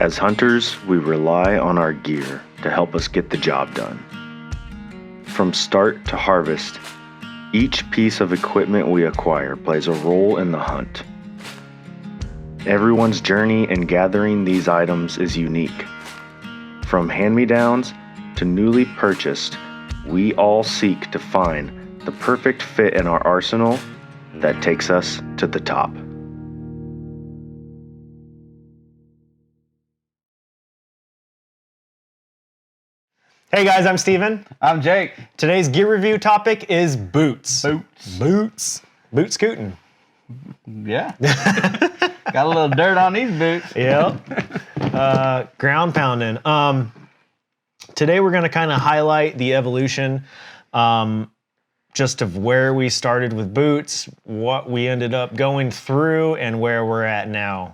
As hunters, we rely on our gear to help us get the job done. From start to harvest, each piece of equipment we acquire plays a role in the hunt. Everyone's journey in gathering these items is unique. From hand-me-downs to newly purchased, we all seek to find the perfect fit in our arsenal that takes us to the top. Hey guys, I'm Steven. I'm Jake. Today's gear review topic is boots. Boot scooting. Yeah. Got a little dirt on these boots. Yep. Ground pounding. Today we're going to kind of highlight the evolution just of where we started with boots, what we ended up going through, and where we're at now.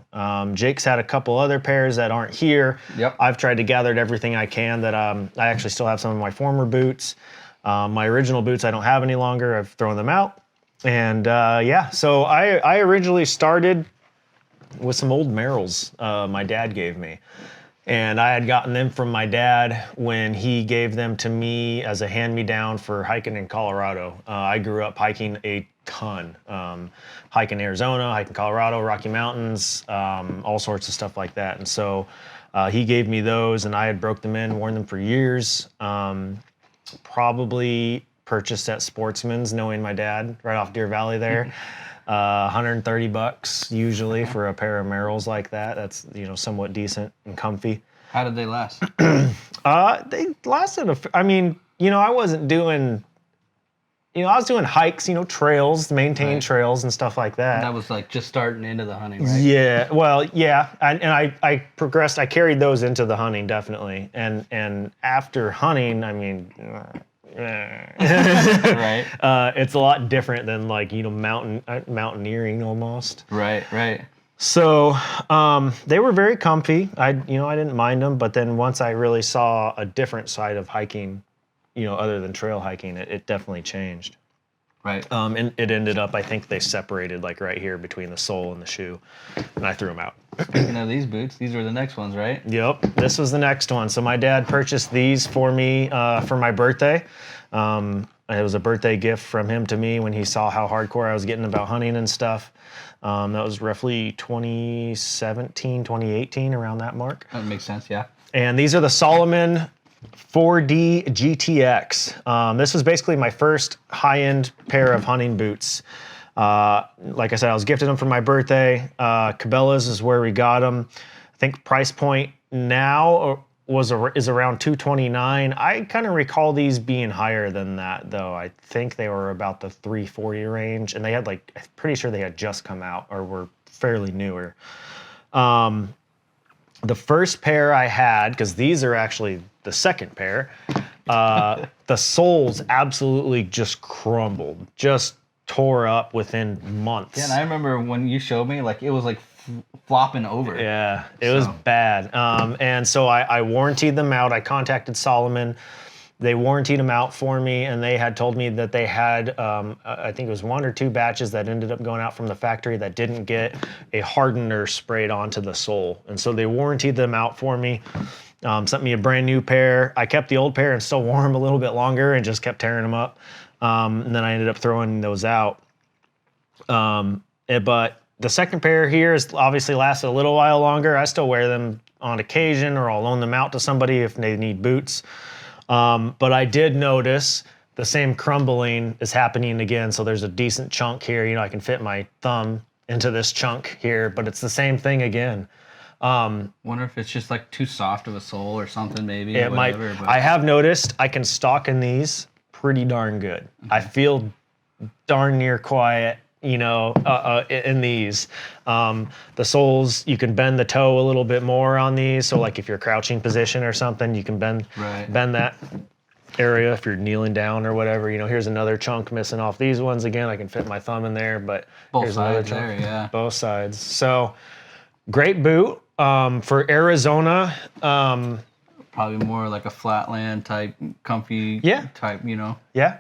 Jake's had a couple other pairs that aren't here. Yep. I've tried to gather everything I can that I actually still have some of my former boots. My original boots I don't have any longer. I've thrown them out. And so I originally started with some old Merrills my dad gave me. And I had gotten them from my dad when he gave them to me as a hand-me-down for hiking in Colorado. I grew up hiking a ton. Hiking Arizona, hiking Colorado, Rocky Mountains, all sorts of stuff like that. And so he gave me those, and I had broke them in, worn them for years. Probably purchased at Sportsman's, knowing my dad, right off Deer Valley there. $130 usually for a pair of Merrills like that. That's, somewhat decent and comfy. How did they last? They lasted I wasn't doing, I was doing hikes, trails, maintained trails and stuff like that. That was like just starting into the hunting, right? Yeah, well, yeah. I progressed, I carried those into the hunting definitely. And after hunting, Right. It's a lot different than mountaineering almost. Right. So they were very comfy. I didn't mind them, but then once I really saw a different side of hiking, other than trail hiking, it definitely changed. Right. And it ended up, I think they separated like right here between the sole and the shoe, and I threw them out. Speaking of these boots, these were the next ones, right? Yep, this was the next one. So my dad purchased these for me for my birthday. It was a birthday gift from him to me when he saw how hardcore I was getting about hunting and stuff. That was roughly 2017, 2018, around that mark. That makes sense, yeah. And these are the Salomon 4D GTX. This was basically my first high-end pair of hunting boots. Like I said, I was gifted them for my birthday. Cabela's is where we got them. I think price point now is around $229. I kind of recall these being higher than that, though. I think they were about the $340 range, and they had I'm pretty sure they had just come out or were fairly newer. The first pair I had, because these are actually the second pair, the soles absolutely just crumbled, just tore up within months. Yeah, and I remember when you showed me, it was flopping over. Yeah, it was bad. And so I warrantied them out. I contacted Salomon. They warrantied them out for me, and they had told me that they had, I think it was 1 or 2 batches that ended up going out from the factory that didn't get a hardener sprayed onto the sole. And so they warrantied them out for me, sent me a brand new pair. I kept the old pair and still wore them a little bit longer and just kept tearing them up. And then I ended up throwing those out. But the second pair here has obviously lasted a little while longer. I still wear them on occasion, or I'll loan them out to somebody if they need boots. But I did notice the same crumbling is happening again. So there's a decent chunk here. I can fit my thumb into this chunk here, but it's the same thing again. Wonder if it's just too soft of a sole or something, maybe. It might. But I have noticed I can stalk in these pretty darn good. Okay. I feel darn near quiet, in these. The soles, you can bend the toe a little bit more on these. So if you're crouching position or something, you can bend that area if you're kneeling down or whatever. Here's another chunk missing off these ones. Again, I can fit my thumb in there, but here's another chunk. There, yeah. Both sides. So great boot. For Arizona, probably more like a flatland type, comfy type, Yeah.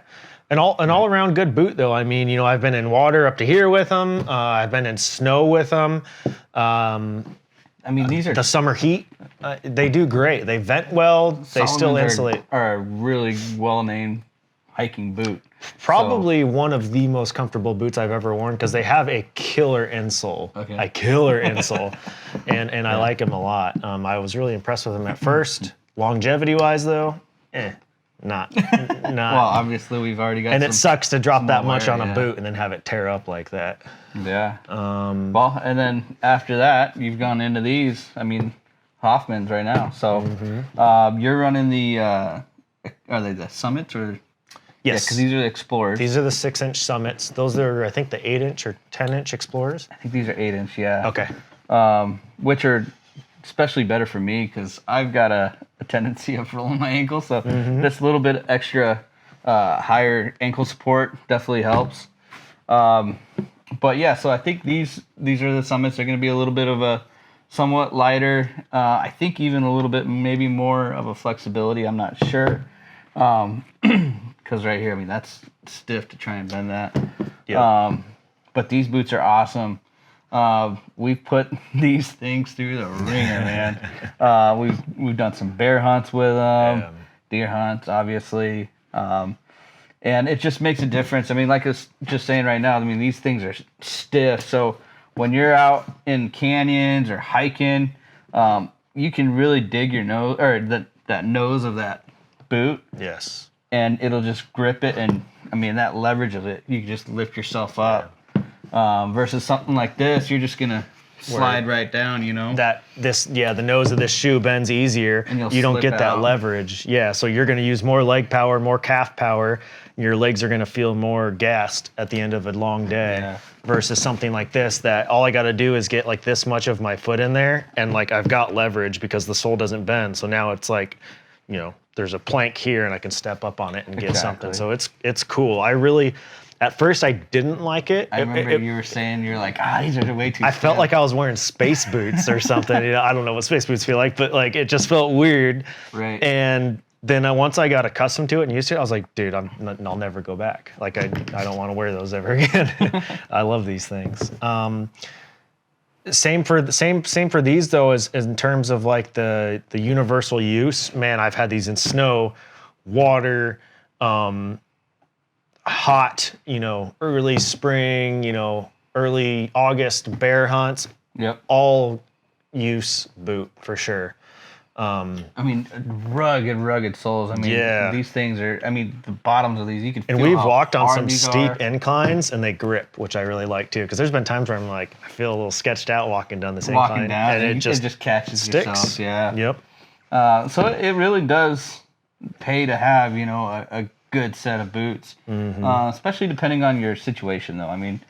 And all around good boot though. I've been in water up to here with them. I've been in snow with them. I mean, these are The summer heat, they do great. They vent well. They still Salomons insulate. Are a really well-named hiking boot. Probably one of the most comfortable boots I've ever worn because they have a killer insole. Okay. A killer insole. And I like them a lot. I was really impressed with them at first. Longevity-wise, though, not. Well, obviously, we've already got And it sucks to drop that much wear, on a yeah. boot and then have it tear up like that. Yeah. Well, and then after that, you've gone into these. I mean, Hoffman's right now. So you're running the. Are they the Summits or? Yes. Because these are the Explorers. These are the 6-inch Summits. Those are, I think, the 8-inch or 10-inch Explorers. I think these are 8-inch. Yeah. Okay. Which are especially better for me because I've got a tendency of rolling my ankle. So this little bit extra higher ankle support definitely helps. But yeah, so I think these are the Summits. They're going to be a little bit of a somewhat lighter. I think even a little bit maybe more of a flexibility. I'm not sure. Because right here, I mean, that's stiff to try and bend that. Yeah. But these boots are awesome. We've put these things through the ringer, man. We've done some bear hunts with them, deer hunts, obviously. And it just makes a difference. I mean, like I was just saying right now, I mean, these things are stiff. So when you're out in canyons or hiking, you can really dig your nose or that nose of that boot. Yes. And it'll just grip it. And I mean, that leverage of it, you can just lift yourself up. Versus something like this, you're just going to slide right down, you know? The nose of this shoe bends easier. And you don't slip get that out. leverage. Yeah, so you're going to use more leg power, more calf power. Your legs are going to feel more gassed at the end of a long day. Yeah. Versus something like this that all I got to do is get like this much of my foot in there and like I've got leverage because the sole doesn't bend. So now it's like, you know, there's a plank here and I can step up on it and get something. So it's cool. At first, I didn't like it. I remember you were saying, you're like, these are way too I stiff. felt like I was wearing space boots or something. You know, I don't know what space boots feel like, but like it just felt weird. Right. And then once I got accustomed to it and used to it, I was like, dude, I'll never go back. Like I don't want to wear those ever again. I love these things. Same for these though, as in terms of like the universal use. Man, I've had these in snow, water, hot, you know, early spring, you know, early August bear hunts. Yep. All use boot for sure. I mean, rugged soles. I mean, these things are, I mean, the bottoms of these, you can feel And we've how walked on hard some these steep are. inclines and they grip, which I really like too. Because there's been times where I'm like, I feel a little sketched out walking down this Walking incline. down, and it just catches sticks. yourself. Yeah. Yep. So it really does pay to have, you know, a good set of boots, especially depending on your situation, though. I mean,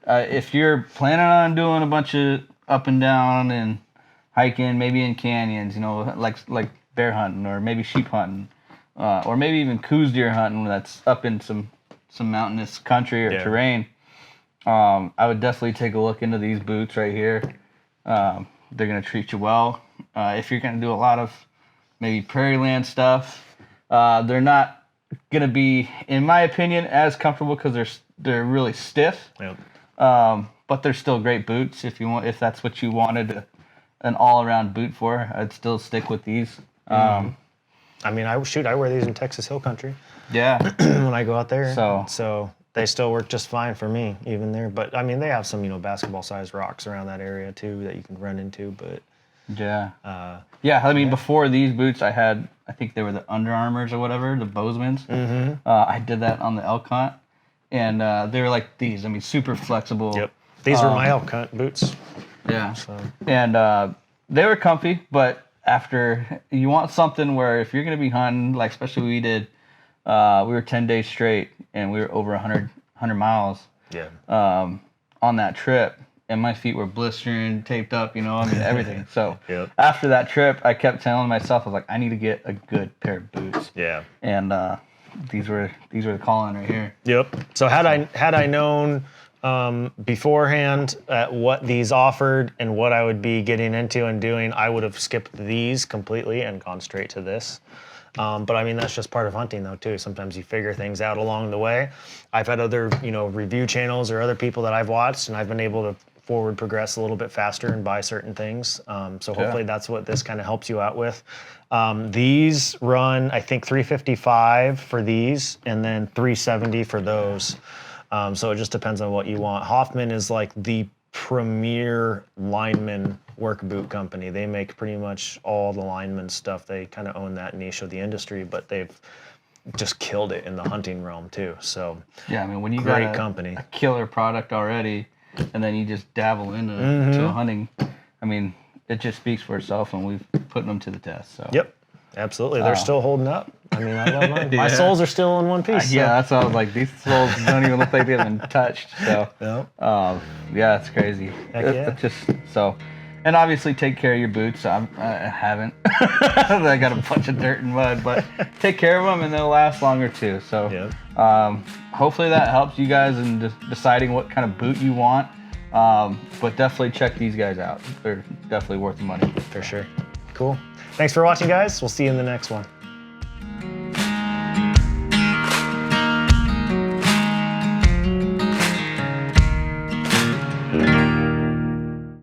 if you're planning on doing a bunch of up and down and hiking, maybe in canyons, you know, like bear hunting or maybe sheep hunting, or maybe even coos deer hunting that's up in some mountainous country or terrain, I would definitely take a look into these boots right here. They're going to treat you well. If you're going to do a lot of maybe prairie land stuff, they're not going to be, in my opinion, as comfortable because they're really stiff. Yep. But they're still great boots if that's what you wanted an all-around boot for. I'd still stick with these. I mean, I wear these in Texas Hill Country. Yeah. When I go out there. So they still work just fine for me, even there. But I mean, they have some, you know, basketball-sized rocks around that area too that you can run into. But yeah. I mean, before these boots, I think they were the Under Armours or whatever, the Bozeman's. I did that on the elk hunt, and they were like these. I mean, super flexible. Yep. These were my elk hunt boots. Yeah. So. And they were comfy, but after you want something where if you're gonna be hunting, like especially we did, we were 10 days straight, and we were over 100 miles. Yeah. On that trip. And my feet were blistering, taped up, you know, I mean, everything. So After that trip, I kept telling myself, I was like, I need to get a good pair of boots. Yeah. And these were the calling right here. Yep. So had I known beforehand what these offered and what I would be getting into and doing, I would have skipped these completely and gone straight to this. But I mean, that's just part of hunting though too. Sometimes you figure things out along the way. I've had other, you know, review channels or other people that I've watched, and I've been able to forward progress a little bit faster and buy certain things. So hopefully that's what this kind of helps you out with. These run, I think, $355 for these, and then $370 for those. So it just depends on what you want. Hoffman is like the premier lineman work boot company. They make pretty much all the lineman stuff. They kind of own that niche of the industry, but they've just killed it in the hunting realm too. So yeah, I mean, when you great got company, a killer product already, and then you just dabble into to hunting, I mean, it just speaks for itself, and we've put them to the test. So yep, absolutely, they're still holding up. I mean, I love mine. My soles are still in one piece. Yeah, that's what I was like. These soles don't even look like they've been touched. So yeah, it's crazy. It's just so. And obviously take care of your boots. I haven't. I got a bunch of dirt and mud, but take care of them and they'll last longer too. So hopefully that helps you guys in deciding what kind of boot you want. But definitely check these guys out. They're definitely worth the money. For sure. Cool. Thanks for watching, guys. We'll see you in the next one.